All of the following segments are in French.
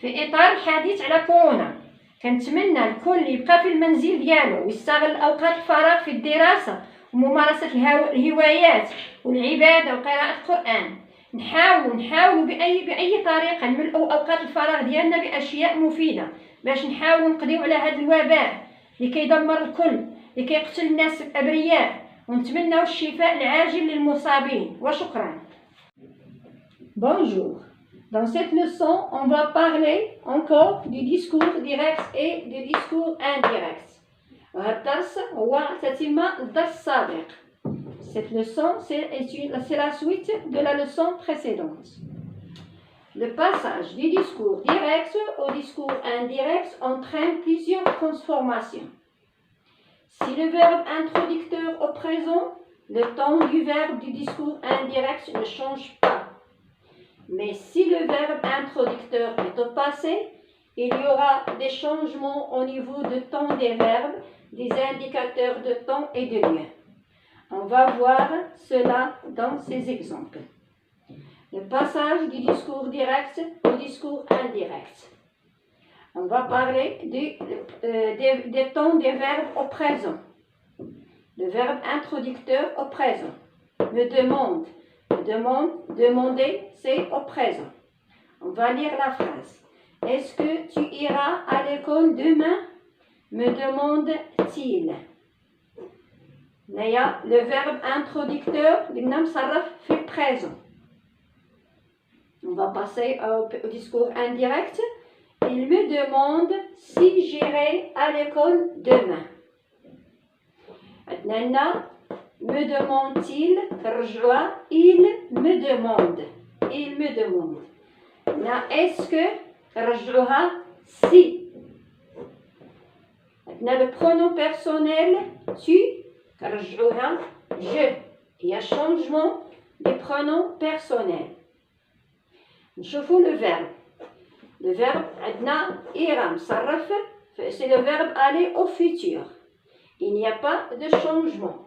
في إطار الحديث على كورونا، كنتمنى الكل يبقى في المنزل ديالو ويستغل أوقات الفراغ في الدراسة وممارسة الهوايات والعبادة وقراءة القرآن. نحاولوا بأي طريقة نملؤوا أوقات الفراغ ديالنا بأشياء مفيدة باش نحاولوا نقضيو على هذا الوباء اللي كيدمر الكل، اللي كيقتل الناس الأبرياء، ونتمنوا الشفاء العاجل للمصابين. وشكرا. Bonjour. Dans cette leçon, on va parler encore du discours direct et du discours indirect. الدرس هو تتم الدرس السابق. Cette leçon, c'est la suite de la leçon précédente. Le passage du discours direct au discours indirect entraîne plusieurs transformations. Si le verbe introducteur au présent, le temps du verbe du discours indirect ne change pas. Mais si le verbe introducteur est au passé, il y aura des changements au niveau du temps des verbes, des indicateurs de temps et de lieu. On va voir cela dans ces exemples. Le passage du discours direct au discours indirect. On va parler des temps des verbes au présent. Le verbe introducteur au présent. Me demande. Demander, c'est au présent. On va lire la phrase. Est-ce que tu iras à l'école demain? Me demande-t-il. Le verbe introducteur, fait présent. On va passer au discours indirect. Il me demande si j'irai à l'école demain. Me demande-t-il? Il me demande. Il me demande. Est-ce que? Si. Le pronom personnel tu. Je. Il y a changement des pronoms personnels. نشوفوا le verbe. Le verbe عندنا إيرام صرف, c'est le verbe aller au futur. Il n'y a pas de changement.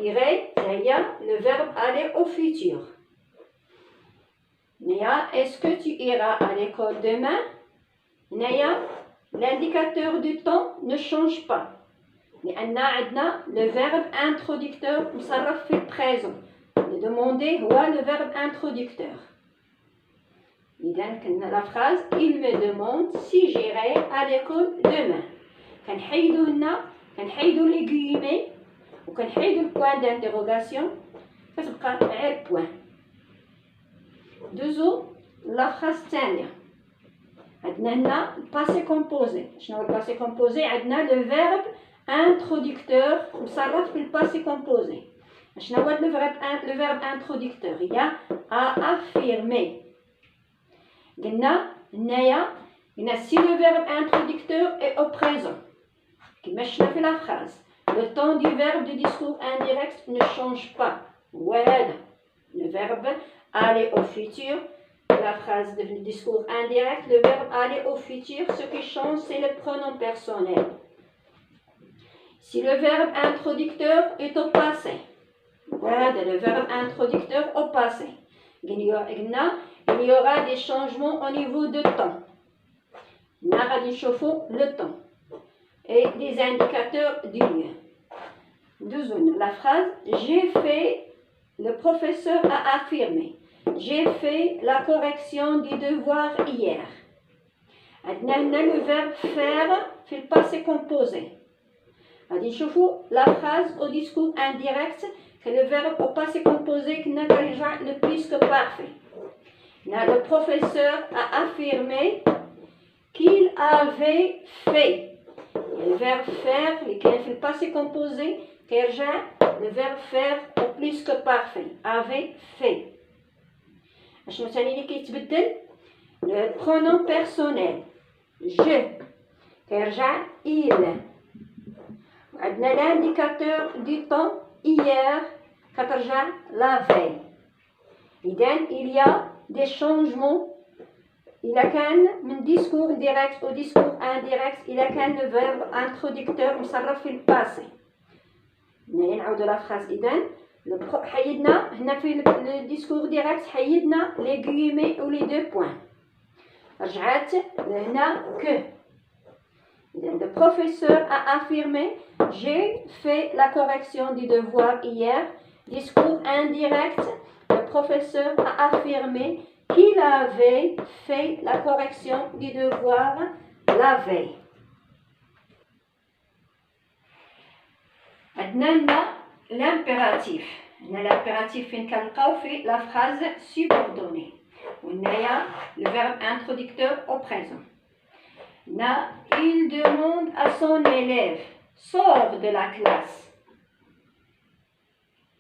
Irai, le verbe aller au futur. Est-ce que tu iras à l'école demain? L'indicateur du temps ne change pas. Le verbe introducteur مصرف في présent. Le demander هو le verbe introducteur. La phrase il me demande si j'irai à l'école demain. كنحيدوا les guillemets وكنحيدوا le point d'interrogation كتبقى غير point. دوزو la phrase الثانية. عندنا هنا passé composé. شنو هو الباسي composé؟ عندنا le verbe introducteur مصرف في الباسي composé. شنو هو le verbe introducteur؟ هي à affirmer. قلنا هنايا si le verbe introducteur est au présent كما شفنا في la phrase, le temps du verbe du discours indirect ne change pas. وهذا le verbe aller au futur, la phrase du discours indirect, le verbe aller au futur, ce qui change c'est le pronom personnel. Si le verbe introducteur est au passé, وهذا le verbe introducteur au passé, il y aura des changements au niveau de temps. Le temps et des indicateurs du lieu. La phrase j'ai fait, le professeur a affirmé, j'ai fait la correction du devoir hier. Maintenant le verbe faire fait le passé composé. La phrase au discours indirect que le verbe au passé composé qui n'a le plus que parfait. Le professeur a affirmé qu'il avait fait. Le verbe faire, qui fait le passé composé, le verbe faire au plus que parfait. Avait fait. Le pronom personnel. Je. Il. L'indicateur du temps hier, la veille. Il y a des changements. Il a qu'un discours direct au discours indirect. Il a qu'un le verbe introducteur مصرف في الباسي. نعاود la phrase حيدنا هنا في le discours direct حيدنا les guillemets ou les deux points. رجعت لهنا que. Le professeur a affirmé j'ai fait la correction du devoir hier. Discours indirect. Le professeur a affirmé qu'il avait fait la correction du devoir la veille. Maintenant, l'impératif. L'impératif فين كنلقاو في la phrase subordonnée. وهنايا le verbe introducteur au présent. Là, il demande à son élève, sors de la classe.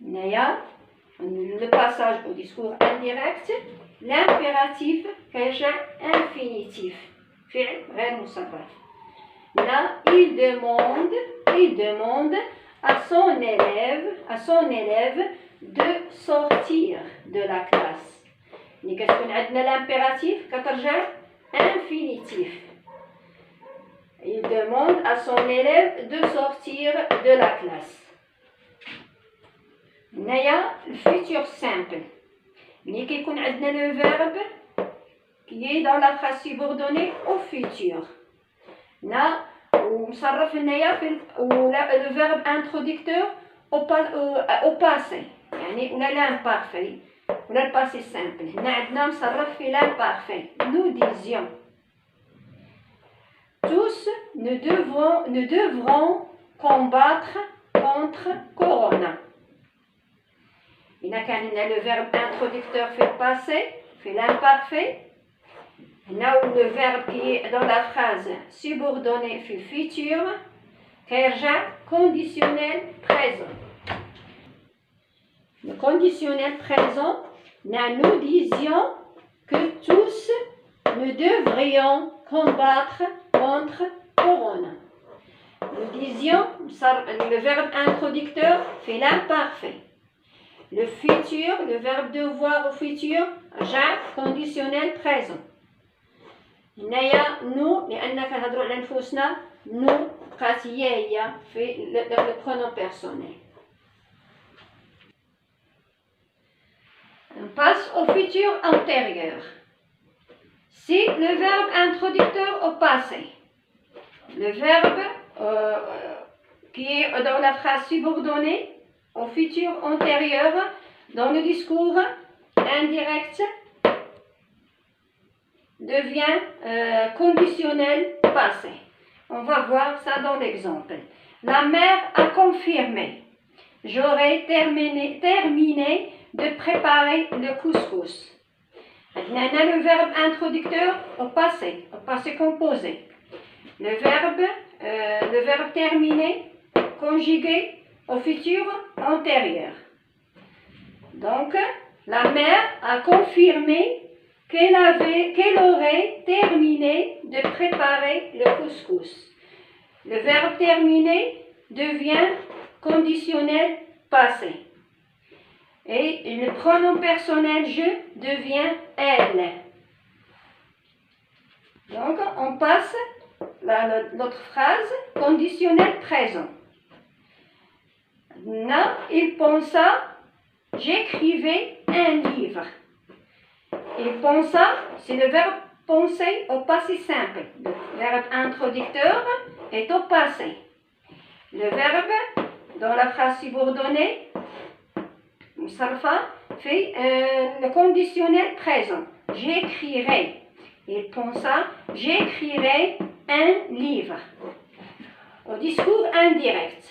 Là, le passage au discours indirect, l'impératif كيرجع infinitif. فعل غير مصرف. Là, il demande à son élève de sortir de la classe. ملي كتكون عندنا l'impératif كترجع infinitif. Il demande à son élève de sortir de la classe. هنايا le futur simple. ملي كيكون عندنا le verbe qui est dans la phrase subordonnée au futur. هنا ومصرف هنايا في le verbe introducteur au passé. يعني ولا l'imparfait ولا le passé simple. هنا عندنا مصرف في l'imparfait. Nous disions tous ne devront combattre contre Corona. Il a qu'un le verbe introducteur fait le passé, fait l'imparfait. Là où le verbe qui est dans la phrase subordonnée fait le futur, كيرجع conditionnel présent. Le conditionnel présent, nous disions que tous nous devrions combattre contre Corona. Nous disions, le verbe introducteur fait l'imparfait. Le futur, le verbe devoir au futur, جاء conditionnel présent. هنايا nous لأن كنهضروا على أنفسنا nous بقات هي في le pronom personnel. On passe au futur antérieur. Si le verbe introducteur au passé, le verbe qui est dans la phrase subordonnée au futur antérieur, dans le discours indirect, devient conditionnel passé. On va voir ça dans l'exemple. La mère a confirmé. J'aurai terminé de préparer le couscous. On a le verbe introducteur au passé composé. Le verbe terminé conjugué au futur antérieur. Donc, la mère a confirmé qu'elle aurait terminé de préparer le couscous. Le verbe terminé devient conditionnel passé. Et le pronom personnel je devient elle. Donc, on passe l'autre phrase, conditionnel présent. Là, il pensa, j'écrivais un livre. Il pensa, c'est le verbe penser au passé simple. Le verbe introducteur est au passé. Le verbe dans la phrase subordonnée, Moussalfa, fait le conditionnel présent. J'écrirai. Il pensa, j'écrirai un livre. Au discours indirect,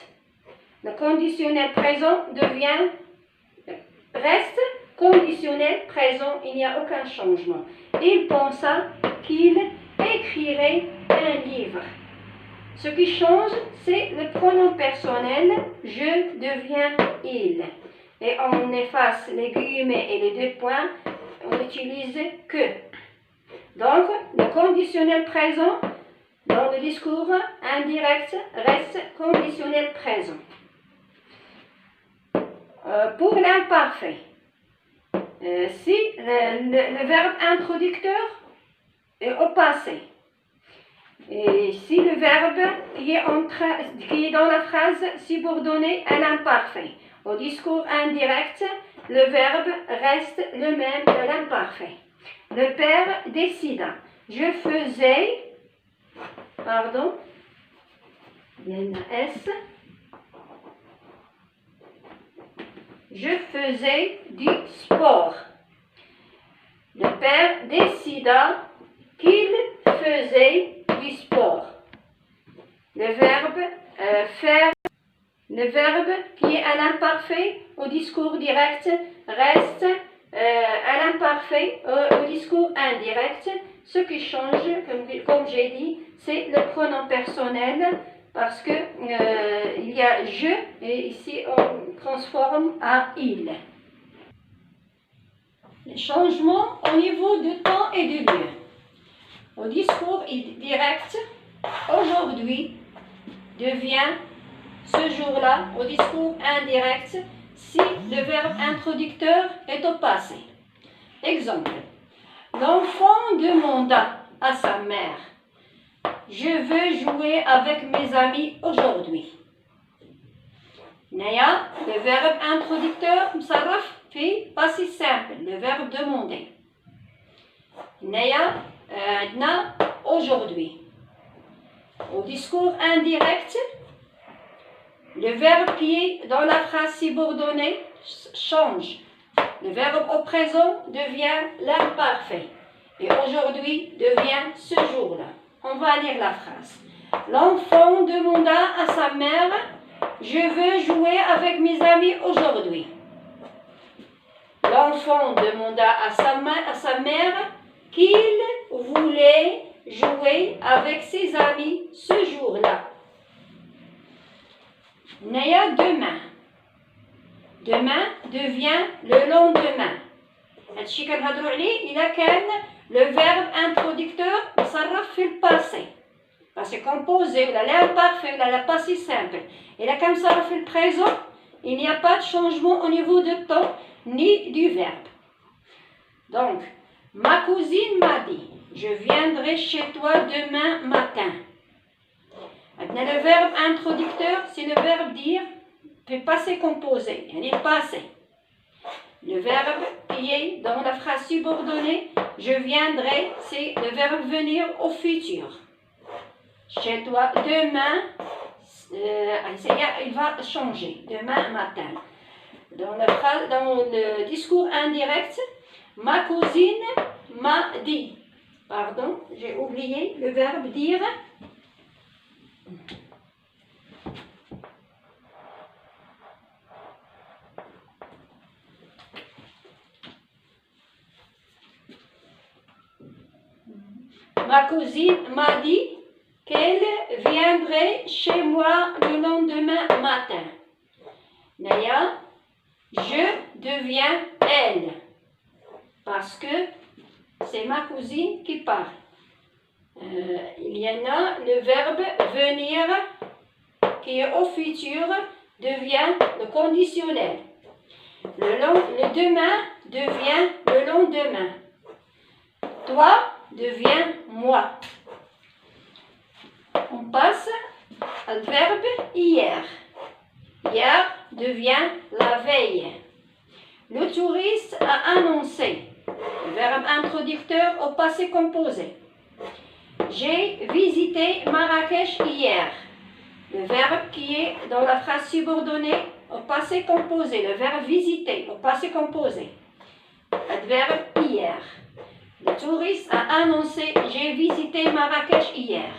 le conditionnel présent reste conditionnel présent, il n'y a aucun changement. Il pensa qu'il écrirait un livre. Ce qui change, c'est le pronom personnel, je deviens il. Et on efface les guillemets et les deux points, on utilise que. Donc, le conditionnel présent dans le discours indirect reste conditionnel présent. Pour l'imparfait, si le verbe introducteur est au passé, et si le verbe qui est dans la phrase subordonnée à l'imparfait, au discours indirect, le verbe reste le même que l'imparfait. Le père décida. Je faisais, pardon, il y a une S. Je faisais du sport. Le père décida qu'il faisait du sport. Le verbe faire, le verbe qui est un imparfait au discours direct reste un imparfait au discours indirect. Ce qui change, comme j'ai dit, c'est le pronom personnel parce que il y a je et ici on transforme à il. Les changements au niveau du temps et du lieu. Au discours direct, aujourd'hui devient ce jour-là. Au discours indirect, si le verbe introducteur est au passé. Exemple. L'enfant demanda à sa mère: je veux jouer avec mes amis aujourd'hui. Naya, le verbe introducteur مصرف في passé simple, le verbe demander. Naya, عندنا aujourd'hui. Au discours indirect, le verbe qui est dans la phrase subordonnée change. Le verbe au présent devient l'imparfait. Et aujourd'hui devient ce jour-là. On va lire la phrase. L'enfant demanda à sa mère: je veux jouer avec mes amis aujourd'hui. L'enfant demanda à sa mère qu'il voulait jouer avec ses amis ce jour-là. Naya, demain. Demain devient le lendemain. هادشي كنهضروا عليه إلا كان le verbe introducteur مصرف في الباسي. Passé composé, ou l'imparfait, ou la passé simple. Et là, comme ça, on fait le présent, il n'y a pas de changement au niveau du temps ni du verbe. Donc, ma cousine m'a dit: je viendrai chez toi demain matin. Maintenant, le verbe introducteur, c'est le verbe dire, puis passé composé, il est passé. Le verbe qui est dans la phrase subordonnée, je viendrai, c'est le verbe venir au futur. Chez toi, demain, il va changer, demain matin. Dans le discours indirect, ma cousine m'a dit. Pardon, j'ai oublié le verbe dire. Ma cousine m'a dit qu'elle viendrait chez moi le lendemain matin. Naya, je deviens elle. Parce que c'est ma cousine qui parle. Il y en a le verbe venir qui est au futur devient le conditionnel. Le demain devient le lendemain. Toi devient moi. On passe au verbe hier. Hier devient la veille. Le touriste a annoncé. Le verbe introducteur au passé composé. J'ai visité Marrakech hier. Le verbe qui est dans la phrase subordonnée au passé composé. Le verbe visiter au passé composé. Le verbe hier. Le touriste a annoncé: j'ai visité Marrakech hier.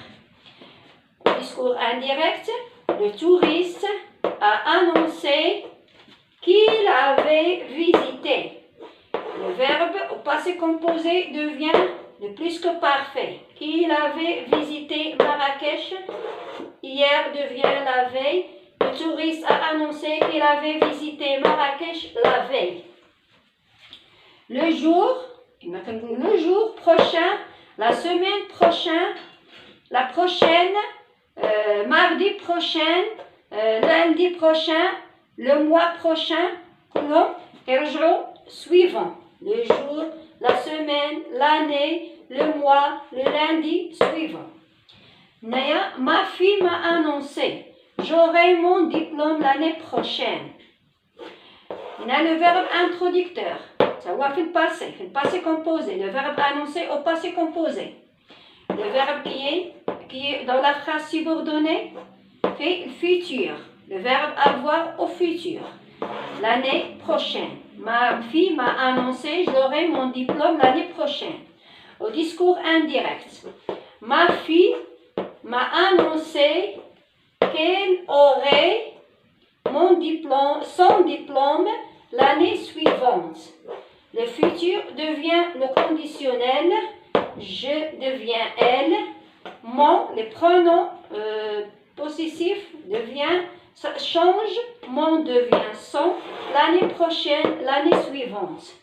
Au discours indirect, le touriste a annoncé qu'il avait visité. Le verbe au passé composé devient le plus que parfait. Qu'il avait visité Marrakech hier devient la veille. Le touriste a annoncé qu'il avait visité Marrakech la veille. Le jour prochain, la semaine prochaine, la prochaine, mardi prochain, lundi prochain, le mois prochain, suivant. Le jour, la semaine, l'année, le mois, le lundi suivant. Naya, ma fille m'a annoncé: j'aurai mon diplôme l'année prochaine. On a le verbe introducteur. Ça va faire le passé composé. Le verbe annoncé au passé composé. Le verbe qui est dans la phrase subordonnée fait le futur. Le verbe avoir au futur. L'année prochaine. Ma fille m'a annoncé que j'aurai mon diplôme l'année prochaine. Au discours indirect. Ma fille m'a annoncé qu'elle aurait son diplôme l'année suivante. Le futur devient le conditionnel. Je deviens elle. Les pronoms possessifs change, mon devient son, l'année prochaine, l'année suivante.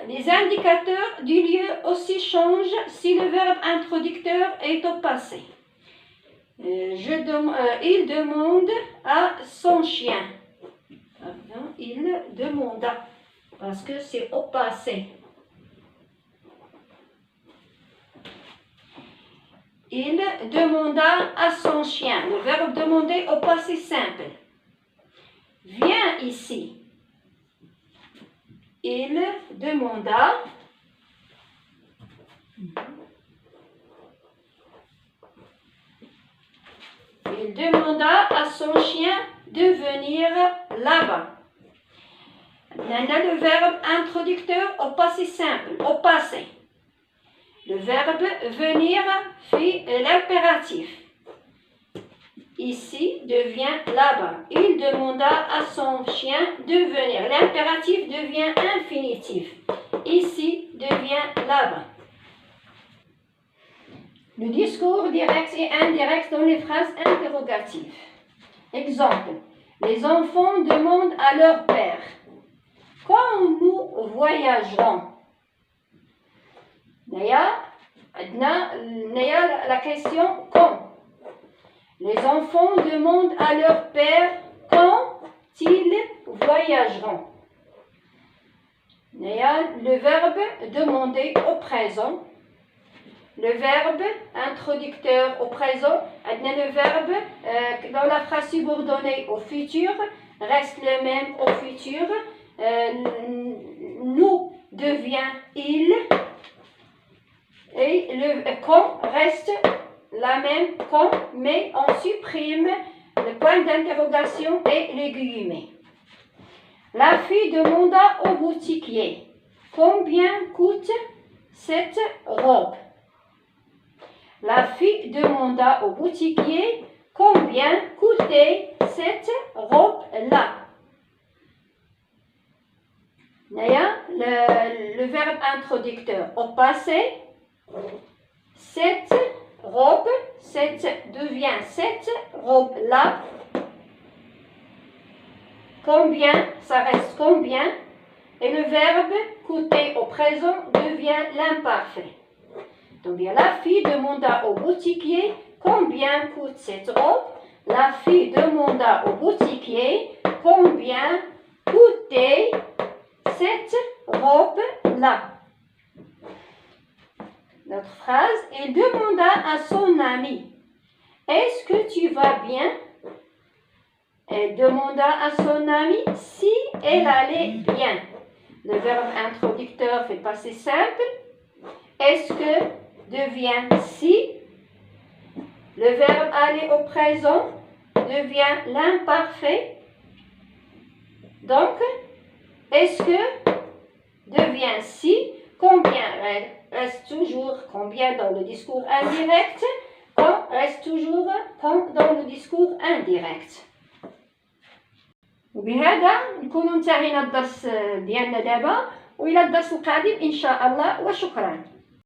Les indicateurs du lieu aussi changent si le verbe introducteur est au passé. Il demande à son chien. Il demanda, parce que c'est au passé. Il demanda à son chien. Le verbe demander au passé simple. Viens ici. Il demanda. Il demanda à son chien de venir là-bas. On a le verbe introducteur au passé simple, au passé. Le verbe venir fait l'impératif. Ici devient là-bas. Il demanda à son chien de venir. L'impératif devient infinitif. Ici devient là-bas. Le discours direct et indirect dans les phrases interrogatives. Exemple. Les enfants demandent à leur père. Quand nous voyagerons? La question quand. Les enfants demandent à leur père quand ils voyageront. Le verbe demander au présent. Le verbe introducteur au présent. Le verbe dans la phrase subordonnée au futur reste le même au futur. Nous devient il. Et le quand reste la même quand, mais on supprime le point d'interrogation et les guillemets. La fille demanda au boutiquier, combien coûte cette robe? La fille demanda au boutiquier, combien coûtait cette robe-là? Le verbe introducteur au passé. Cette robe, devient cette robe-là. Combien, ça reste combien. Et le verbe coûter au présent devient l'imparfait. Donc la fille demanda au boutiquier combien coûte cette robe. La fille demanda au boutiquier combien coûtait cette robe-là. Notre phrase, il demanda à son ami, est-ce que tu vas bien? Elle demanda à son ami si elle allait bien. Le verbe introducteur fait passé simple. Est-ce que devient si. Le verbe aller au présent devient l'imparfait. Donc, est-ce que devient si. Combien reste toujours combien dans le discours indirect. Quand reste toujours quand dans le discours indirect. وبهذا نكون انتهينا الدرس ديالنا دابا، والى الدرس القادم ان شاء الله، وشكرا.